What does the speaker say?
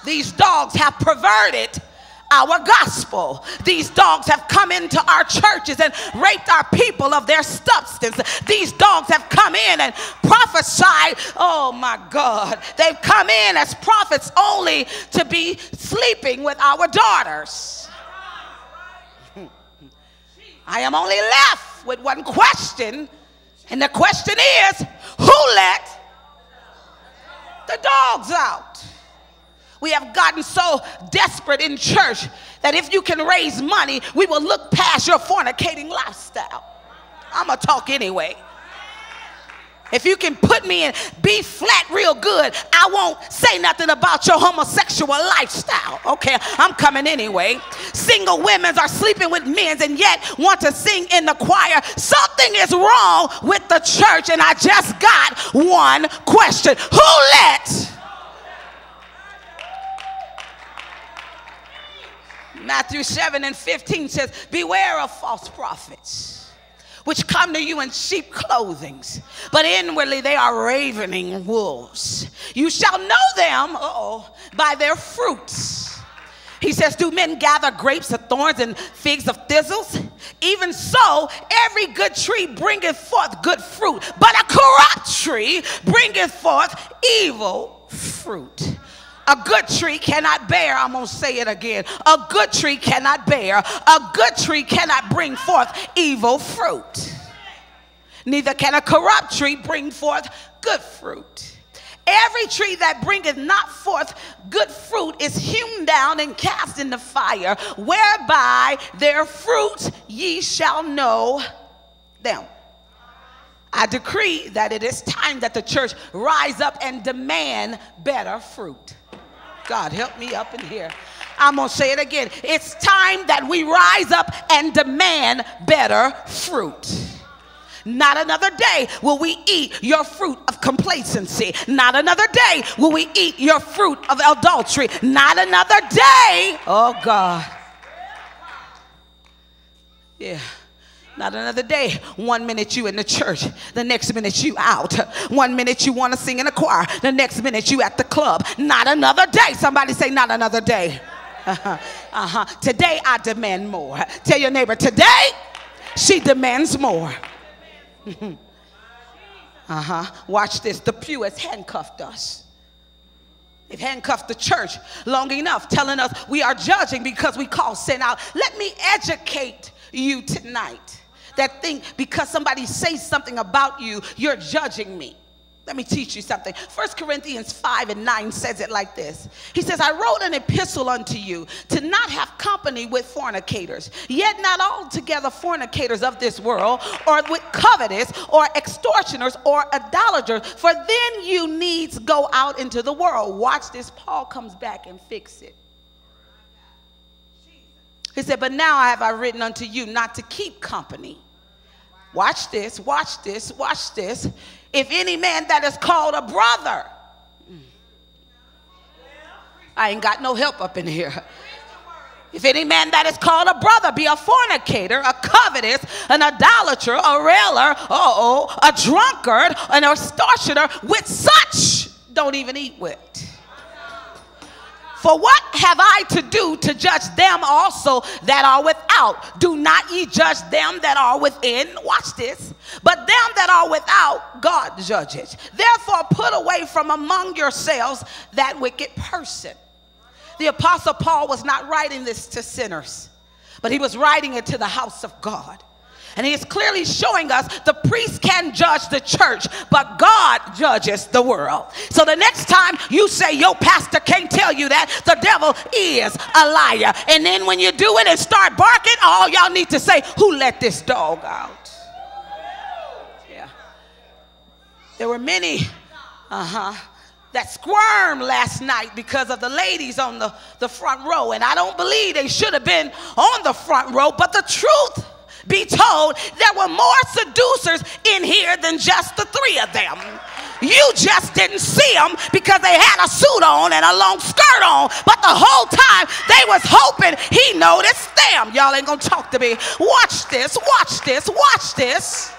These dogs have perverted our gospel. These dogs have come into our churches and raped our people of their substance. These dogs have come in and prophesied. Oh my God. They've come in as prophets only to be sleeping with our daughters. I am only left with one question, and the question is, who let the dogs out? We have gotten so desperate in church that if you can raise money, we will look past your fornicating lifestyle. I'm going to talk anyway. If you can put me in B flat real good, I won't say nothing about your homosexual lifestyle. Okay, I'm coming anyway. Single women are sleeping with men and yet want to sing in the choir. Something is wrong with the church, and I just got one question. Who let? Matthew 7:15 says, beware of false prophets, which come to you in sheep clothing, but inwardly they are ravening wolves. You shall know them by their fruits. He says, do men gather grapes of thorns and figs of thistles? Even so, every good tree bringeth forth good fruit, but a corrupt tree bringeth forth evil fruit. A good tree cannot bear, I'm going to say it again. A good tree cannot bear. A good tree cannot bring forth evil fruit. Neither can a corrupt tree bring forth good fruit. Every tree that bringeth not forth good fruit is hewn down and cast in the fire, whereby their fruits ye shall know them. I decree that it is time that the church rise up and demand better fruit. God, help me up in here. I'm going to say it again. It's time that we rise up and demand better fruit. Not another day will we eat your fruit of complacency. Not another day will we eat your fruit of adultery. Not another day. Oh, God. Yeah. Not another day. 1 minute you in the church, the next minute you out. 1 minute you want to sing in a choir, the next minute you at the club. Not another day. Somebody say, not another day. Today I demand more. Tell your neighbor, today she demands more. Watch this. The pew has handcuffed us. They've handcuffed the church long enough, telling us we are judging because we call sin out. Let me educate you tonight. That thing, because somebody says something about you, you're judging me. Let me teach you something. 1 Corinthians 5:9 says it like this. He says, I wrote an epistle unto you to not have company with fornicators, yet not altogether fornicators of this world, or with covetous, or extortioners, or idolaters, for then you needs go out into the world. Watch this. Paul comes back and fix it. He said, but now have I written unto you not to keep company. Watch this, watch this, watch this. If any man that is called a brother, I ain't got no help up in here. If any man that is called a brother be a fornicator, a covetous, an idolater, a railer, a drunkard, an extortioner, with such don't even eat with. For what have I to do to judge them also that are without? Do not ye judge them that are within? Watch this. But them that are without, God judges. Therefore put away from among yourselves that wicked person. The Apostle Paul was not writing this to sinners, but he was writing it to the house of God. And he is clearly showing us the priest can judge the church, but God judges the world. So the next time you say your pastor can't tell you that, the devil is a liar. And then when you do it and start barking, all y'all need to say, who let this dog out? Yeah. There were many that squirmed last night because of the ladies on the front row. And I don't believe they should have been on the front row, but the truth be told, there were more seducers in here than just the three of them. You just didn't see them because they had a suit on and a long skirt on, but the whole time they was hoping he noticed them. Y'all ain't gonna talk to me. Watch this, watch this, watch this.